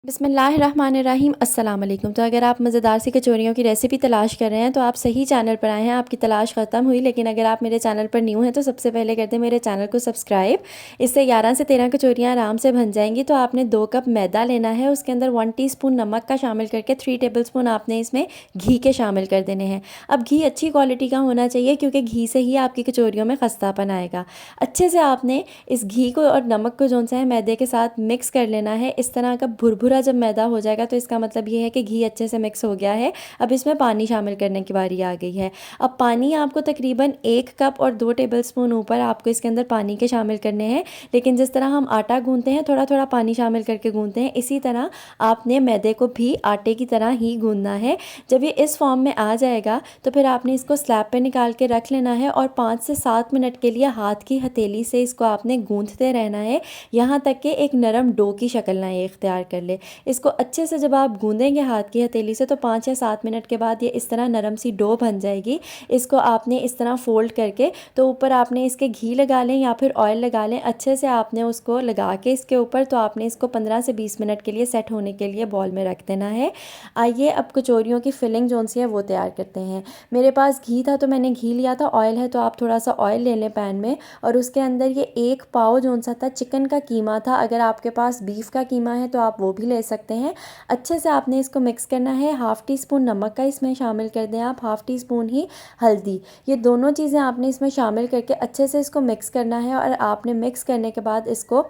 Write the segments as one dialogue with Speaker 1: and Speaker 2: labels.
Speaker 1: बिस्मिल्लाहिर्रहमानिर्रहीम अस्सलाम वालेकुम। तो अगर आप मज़ेदार सी कचौरियों की रेसिपी तलाश कर रहे हैं तो आप सही चैनल पर आए हैं। आपकी तलाश ख़त्म हुई, लेकिन अगर आप मेरे चैनल पर न्यू हैं तो सबसे पहले कर दें मेरे चैनल को सब्सक्राइब। इससे 11 से 13 कचौरियाँ आराम से बन जाएंगी। तो आपने 2 कप मैदा लेना है, उसके अंदर 1 टीस्पून नमक का शामिल करके 3 टेबलस्पून आपने इसमें घी के शामिल कर देने हैं। अब घी अच्छी क्वालिटी का होना चाहिए क्योंकि घी से ही आपकी कचौरियों में खस्तापन आएगा। अच्छे से आपने इस घी को और नमक को जो सा है मैदे के साथ मिक्स कर लेना है। इस तरह का भुरभुरा जब मैदा हो जाएगा तो इसका मतलब ये है कि घी अच्छे से मिक्स हो गया है। अब इसमें पानी शामिल करने की बारी आ गई है। अब पानी आपको तकरीबन 1 कप और 2 टेबलस्पून ऊपर आपको इसके अंदर पानी के शामिल करने हैं। लेकिन जिस तरह हम आटा गूंथते हैं थोड़ा थोड़ा पानी शामिल करके गूंथते हैं, इसी तरह आपने मैदे को भी आटे की तरह ही गूंदना है। जब ये इस फॉर्म में आ जाएगा तो फिर आपने इसको स्लैब पे निकाल के रख लेना है और 5 से 7 मिनट के लिए हाथ की हथेली से इसको आपने गूंथते रहना है, यहाँ तक कि एक नरम डो की शक्ल ना ये इख्तियार कर ले। इसको अच्छे से जब आप गूंदेंगे हाथ की हथेली से तो 5 या 7 मिनट के बाद ये इस तरह नरम सी डो बन जाएगी। इसको आपने इस तरह फोल्ड करके तो ऊपर आपने इसके घी लगा लें या फिर ऑयल लगा लें। अच्छे से आपने उसको लगा के इसके ऊपर तो आपने इसको 15 से 20 मिनट के लिए सेट होने के लिए बॉल में रख देना है। आइए अब कचौरियों की फिलिंग जो सी है वो तैयार करते हैं। मेरे पास घी था तो मैंने घी लिया था। ऑयल है तो आप थोड़ा सा ऑयल ले लें पैन में, और उसके अंदर ये 1 पाव जो सा था चिकन का कीमा था। अगर आपके पास बीफ का कीमा है तो आप वो भी ले सकते हैं। अच्छे से आपने इसको मिक्स करना है। 1/2 टीस्पून नमक का इसमें शामिल कर दें आप, 1/2 टीस्पून ही हल्दी। ये दोनों चीज़ें आपने इसमें शामिल करके अच्छे से इसको मिक्स करना है। और आपने मिक्स करने के बाद इसको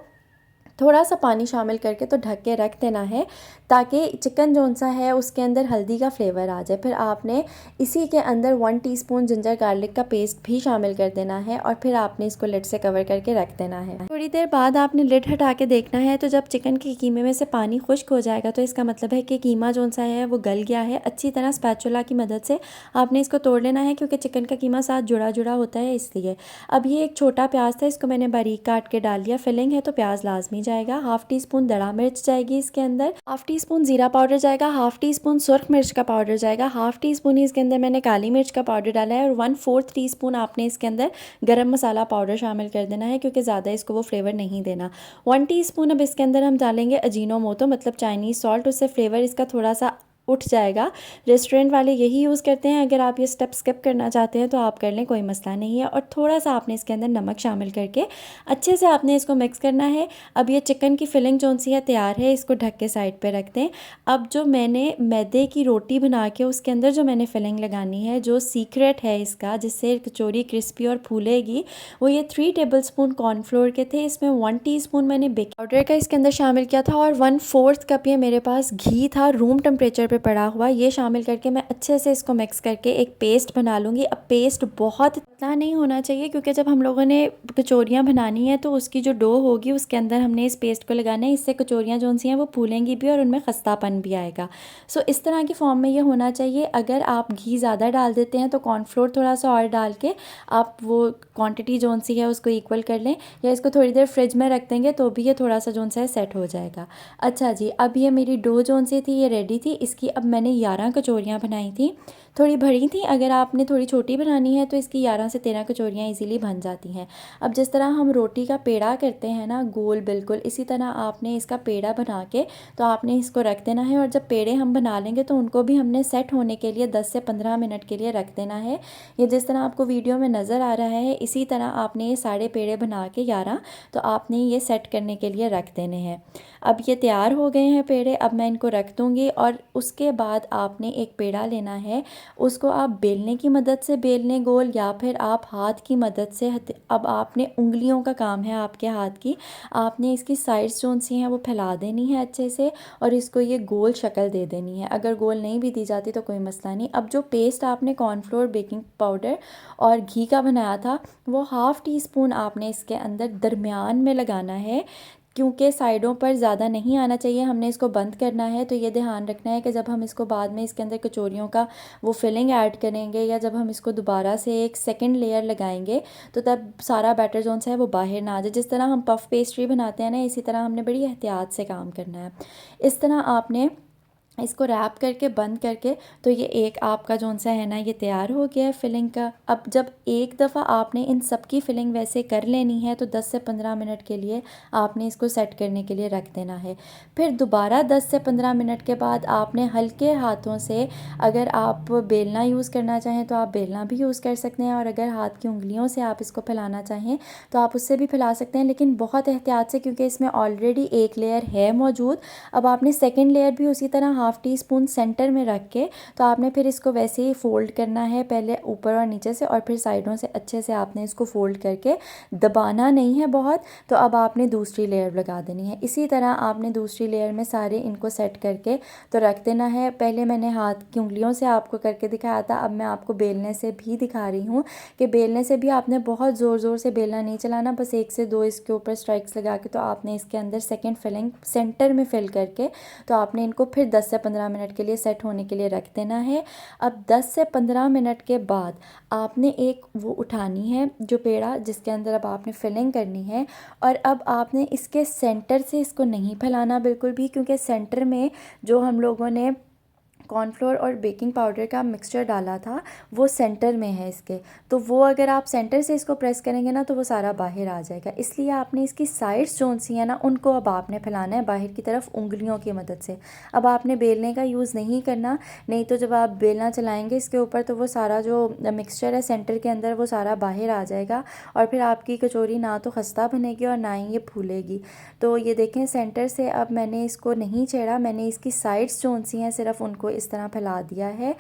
Speaker 1: थोड़ा सा पानी शामिल करके तो ढक के रख देना है ताकि चिकन जो सा है उसके अंदर हल्दी का फ्लेवर आ जाए। फिर आपने इसी के अंदर 1 टीस्पून जिंजर गार्लिक का पेस्ट भी शामिल कर देना है और फिर आपने इसको लिड से कवर करके रख देना है। थोड़ी देर बाद आपने लिड हटा के देखना है तो जब चिकन के कीमे में से पानी खुश्क हो जाएगा तो इसका मतलब है कि कीमा जो सा है वो गल गया है। अच्छी तरह स्पैचुला की मदद से आपने इसको तोड़ लेना है क्योंकि चिकन का कीमा साथ जुड़ा जुड़ा होता है इसलिए। अब ये एक छोटा प्याज था, इसको मैंने बारीक काट के डाल लिया। फिलिंग है तो प्याज लाजमी जाएगा। 1/2 टीस्पून दड़ा मिर्च जाएगी इसके अंदर, 1/2 टीस्पून जीरा पाउडर जाएगा, 1/2 टीस्पून सुर्ख मिर्च का पाउडर जाएगा, 1/2 टीस्पून ही इसके अंदर मैंने काली मिर्च का पाउडर डाला है, और 1/4 टीस्पून आपने इसके अंदर गरम मसाला पाउडर शामिल कर देना है क्योंकि ज़्यादा इसको वो फ्लेवर नहीं देना। 1 टीस्पून अब इसके अंदर हम डालेंगे अजीनोमोटो, मतलब चाइनीज़ सॉल्ट। उससे फ्लेवर इसका थोड़ा सा उठ जाएगा। रेस्टोरेंट वाले यही यूज़ करते हैं। अगर आप ये स्टेप स्किप करना चाहते हैं तो आप कर लें, कोई मसला नहीं है। और थोड़ा सा आपने इसके अंदर नमक शामिल करके अच्छे से आपने इसको मिक्स करना है। अब ये चिकन की फिलिंग जो सी है तैयार है, इसको ढक के साइड पे रख दें। अब जो मैंने मैदे की रोटी बना के उसके अंदर जो मैंने फिलिंग लगानी है, जो सीक्रेट है इसका जिससे कचौरी क्रिस्पी और फूलेगी, वो ये 3 टेबलस्पून कॉर्नफ्लोर के थे। इसमें 1 टीस्पून मैंने बेकिंग पाउडर का इसके अंदर शामिल किया था और 1/4 कप ये मेरे पास घी था रूम टेम्परेचर पे पड़ा हुआ। ये शामिल करके मैं अच्छे से इसको मिक्स करके एक पेस्ट बना लूँगी। अब पेस्ट बहुत पतला नहीं होना चाहिए क्योंकि जब हम लोगों ने कचौरियाँ बनानी है तो उसकी जो डो होगी उसके अंदर हमने इस पेस्ट को लगाना है। इससे कचौरियाँ जो सी हैं वो फूलेंगी भी और उनमें खस्तापन भी आएगा। सो इस तरह की फॉर्म में ये होना चाहिए। अगर आप घी ज़्यादा डाल देते हैं तो कॉर्नफ्लोर थोड़ा सा और डाल के आप वो क्वांटिटी जो सी है उसको इक्वल कर लें, या इसको थोड़ी देर फ्रिज में रख देंगे तो भी ये थोड़ा सा जो सा है सेट हो जाएगा। अच्छा जी, अब ये मेरी डो जो सी थी ये रेडी थी। इसकी अब मैंने 11 कचौरियाँ बनाई थी, थोड़ी बड़ी थी। अगर आपने थोड़ी छोटी बनानी है तो इसकी 11 से 13 कचौरियाँ इजीली बन जाती हैं। अब जिस तरह हम रोटी का पेड़ा करते हैं ना गोल, बिल्कुल इसी तरह आपने इसका पेड़ा बना के तो आपने इसको रख देना है। और जब पेड़े हम बना लेंगे तो उनको भी हमने सेट होने के लिए 10 से 15 मिनट के लिए रख देना है। ये जिस तरह आपको वीडियो में नज़र आ रहा है इसी तरह आपने ये सारे पेड़े बना के 11 तो आपने ये सेट करने के लिए रख देने हैं। अब ये तैयार हो गए हैं पेड़े, अब मैं इनको रख दूँगी। और उसके बाद आपने एक पेड़ा लेना है, उसको आप बेलने की मदद से बेल लें गोल, या फिर आप हाथ की मदद से। अब आपने उंगलियों का काम है आपके हाथ की, आपने इसकी साइड्स जो सी हैं वो फैला देनी है अच्छे से और इसको ये गोल शक्ल दे देनी है। अगर गोल नहीं भी दी जाती तो कोई मसला नहीं। अब जो पेस्ट आपने कॉर्नफ्लोर, बेकिंग पाउडर और घी का बनाया था वो 1/2 टीस्पून आपने इसके अंदर दरमियान में लगाना है क्योंकि साइडों पर ज़्यादा नहीं आना चाहिए। हमने इसको बंद करना है तो ये ध्यान रखना है कि जब हम इसको बाद में इसके अंदर कचौरियों का वो फिलिंग ऐड करेंगे या जब हम इसको दोबारा से एक सेकंड लेयर लगाएंगे तो तब सारा बैटर जोन सा है वो बाहर ना आ जाए। जिस तरह हम पफ पेस्ट्री बनाते हैं ना, इसी तरह हमने बड़ी एहतियात से काम करना है। इस तरह आपने इसको रैप करके बंद करके, तो ये एक आपका जौन सा है ना ये तैयार हो गया है फिलिंग का। अब जब एक दफ़ा आपने इन सब की फिलिंग वैसे कर लेनी है तो 10 से 15 मिनट के लिए आपने इसको सेट करने के लिए रख देना है। फिर दोबारा 10 से 15 मिनट के बाद आपने हल्के हाथों से, अगर आप बेलना यूज़ करना चाहें तो आप बेलना भी यूज़ कर सकते हैं, और अगर हाथ की उंगलियों से आप इसको फैलाना चाहें तो आप उससे भी फैला सकते हैं, लेकिन बहुत एहतियात से, क्योंकि इसमें ऑलरेडी एक लेयर है मौजूद। अब आपने सेकेंड लेयर भी उसी तरह हाफ़ टी स्पून सेंटर में रख के, तो आपने फिर इसको वैसे ही फ़ोल्ड करना है, पहले ऊपर और नीचे से और फिर साइडों से अच्छे से आपने इसको फ़ोल्ड करके, दबाना नहीं है बहुत। तो अब आपने दूसरी लेयर लगा देनी है। इसी तरह आपने दूसरी लेयर में सारे इनको सेट करके तो रख देना है। पहले मैंने हाथ की उंगलियों से आपको करके दिखाया था, अब मैं आपको बेलने से भी दिखा रही हूँ कि बेलने से भी आपने बहुत ज़ोर ज़ोर से बेलना नहीं चलाना, बस 1 से 2 इसके ऊपर स्ट्राइक्स लगा के तो आपने इसके अंदर सेकेंड फिलिंग सेंटर में फिल करके तो आपने इनको फिर 10 से 15 मिनट के लिए सेट होने के लिए रख देना है। अब 10 से 15 मिनट के बाद आपने एक वो उठानी है जो पेड़ा जिसके अंदर अब आपने फिलिंग करनी है, और अब आपने इसके सेंटर से इसको नहीं फैलाना बिल्कुल भी, क्योंकि सेंटर में जो हम लोगों ने कॉर्नफ्लोर और बेकिंग पाउडर का मिक्सचर डाला था वो सेंटर में है इसके, तो वो अगर आप सेंटर से इसको प्रेस करेंगे ना तो वो सारा बाहर आ जाएगा। इसलिए आपने इसकी साइड्स जो सी हैं ना उनको अब आपने फैलाना है बाहर की तरफ उंगलियों की मदद से। अब आपने बेलने का यूज़ नहीं करना, नहीं तो जब आप बेलना चलाएंगे इसके ऊपर तो वो सारा जो मिक्सचर है सेंटर के अंदर वो सारा बाहर आ जाएगा, और फिर आपकी कचौरी ना तो खस्ता बनेगी और ना ही ये फूलेगी। तो ये देखें सेंटर से अब मैंने इसको नहीं छेड़ा, मैंने इसकी साइड्स जो सी हैं सिर्फ उनको इस तरह फैला दिया है।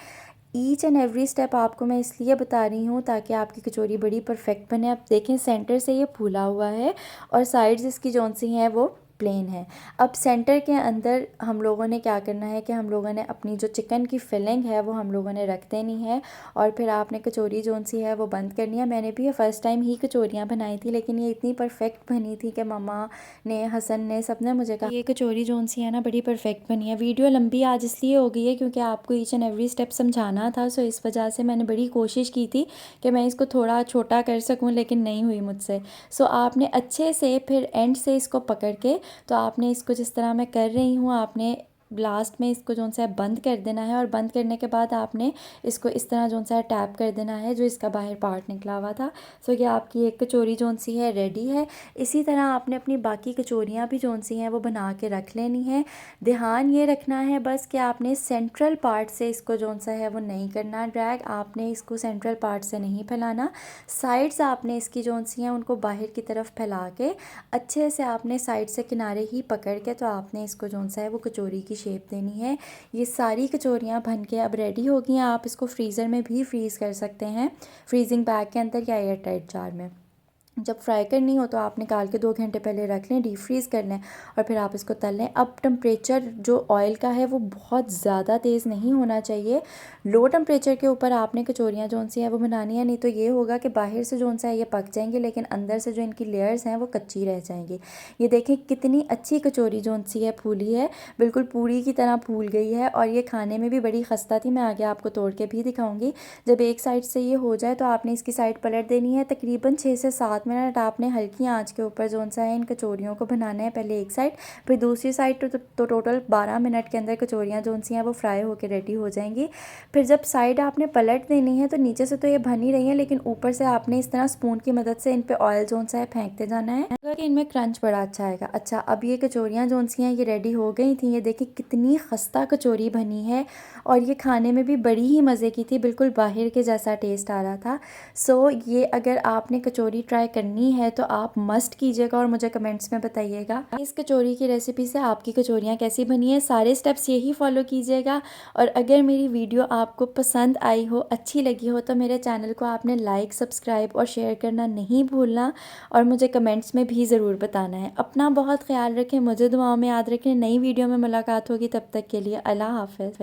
Speaker 1: ईच एंड एवरी स्टेप आपको मैं इसलिए बता रही हूँ ताकि आपकी कचौरी बड़ी परफेक्ट बने। आप देखें सेंटर से ये फूला हुआ है और साइड्स इसकी जौन सी हैं वो प्लेन है। अब सेंटर के अंदर हम लोगों ने क्या करना है कि हम लोगों ने अपनी जो चिकन की फिलिंग है वो हम लोगों ने रख देनी है, और फिर आपने कचौरी जौन सी है वो बंद करनी है। मैंने भी ये फ़र्स्ट टाइम ही कचौरियाँ बनाई थी, लेकिन ये इतनी परफेक्ट बनी थी कि मम्मा ने, हसन ने, सब ने मुझे कहा ये कचौरी जौन सी है ना बड़ी परफेक्ट बनी है। वीडियो लंबी आज इसलिए हो गई है क्योंकि आपको ईच एंड एवरी स्टेप समझाना था, सो इस वजह से मैंने बड़ी कोशिश की थी कि मैं इसको थोड़ा छोटा कर सकूँ, लेकिन नहीं हुई मुझसे। सो आपने अच्छे से फिर एंड से इसको पकड़ के, तो आपने इसको जिस तरह मैं कर रही हूँ आपने लास्ट में इसको जौन सा है बंद कर देना है, और बंद करने के बाद आपने इसको इस तरह जौन सा है टैप कर देना है जो इसका बाहर पार्ट निकला हुआ था। सो ये आपकी एक कचौरी जौन सी है रेडी है। इसी तरह आपने अपनी बाकी कचौरियाँ भी जौन सी हैं वो बना के रख लेनी है। ध्यान ये रखना है बस कि आपने सेंट्रल पार्ट से इसको जौन सा है वो नहीं करना ड्रैग, आपने इसको सेंट्रल पार्ट से नहीं फैलाना। साइड्स आपने इसकी जौन सी हैं उनको बाहर की तरफ फैला के अच्छे से आपने साइड से किनारे ही पकड़ के तो आपने इसको जौन सा है वो कचौरी की शेप देनी है। ये सारी कचौरियाँ बन के अब रेडी हो गई हैं। आप इसको फ्रीज़र में भी फ्रीज़ कर सकते हैं, फ्रीजिंग बैग के अंदर या एयर टाइट जार में। जब फ्राई करनी हो तो आप निकाल के 2 घंटे पहले रख लें, डीप फ्रीज़ कर लें, और फिर आप इसको तल लें। अब टेम्परेचर जो ऑयल का है वो बहुत ज़्यादा तेज़ नहीं होना चाहिए। लो टेम्परेचर के ऊपर आपने कचौरियाँ जौन सी हैं वो बनानी है, नहीं तो ये होगा कि बाहर से जौन सा है ये पक जाएंगे लेकिन अंदर से जो इनकी लेयर्स हैं वो कच्ची रह जाएंगी। ये देखें कितनी अच्छी कचौरी जौन सी है फूली है, बिल्कुल पूरी की तरह फूल गई है, और ये खाने में भी बड़ी खस्ता थी। मैं आगे आपको तोड़ के भी दिखाऊंगी। जब एक साइड से ये हो जाए तो आपने इसकी साइड पलट देनी है। तकरीबन 6 से 7 मिनट आपने हल्की आंच के ऊपर जौन सा है इन कचौरियों को बनाना है, पहले एक साइड फिर दूसरी साइड, तो टोटल 12 मिनट के अंदर कचौरियाँ जौन सी हैं वो फ्राई होकर रेडी हो जाएंगी। फिर जब साइड आपने पलट देनी है तो नीचे से तो ये बन ही रही है, लेकिन ऊपर से आपने इस तरह स्पून की मदद से इन पे ऑयल जौन सा है फेंकते जाना है कि इनमें क्रंच बड़ा अच्छा आएगा। अच्छा, अब ये कचौरियाँ जौन सी हैं ये रेडी हो गई थी। ये देखिए कितनी खस्ता कचौरी बनी है, और ये खाने में भी बड़ी ही मज़े की थी, बिल्कुल बाहर के जैसा टेस्ट आ रहा था। सो ये अगर आपने कचौरी ट्राई करनी है तो आप मस्ट कीजिएगा और मुझे कमेंट्स में बताइएगा इस कचौरी की रेसिपी से आपकी कचौरियाँ कैसी बनी है। सारे स्टेप्स यही फॉलो कीजिएगा, और अगर मेरी वीडियो आपको पसंद आई हो, अच्छी लगी हो, तो मेरे चैनल को आपने लाइक, सब्सक्राइब और शेयर करना नहीं भूलना, और मुझे कमेंट्स में भी ज़रूर बताना है। अपना बहुत ख्याल रखें, मुझे दुआओं में याद रखें। नई वीडियो में मुलाकात होगी, तब तक के लिए अल्लाह हाफ़िज़।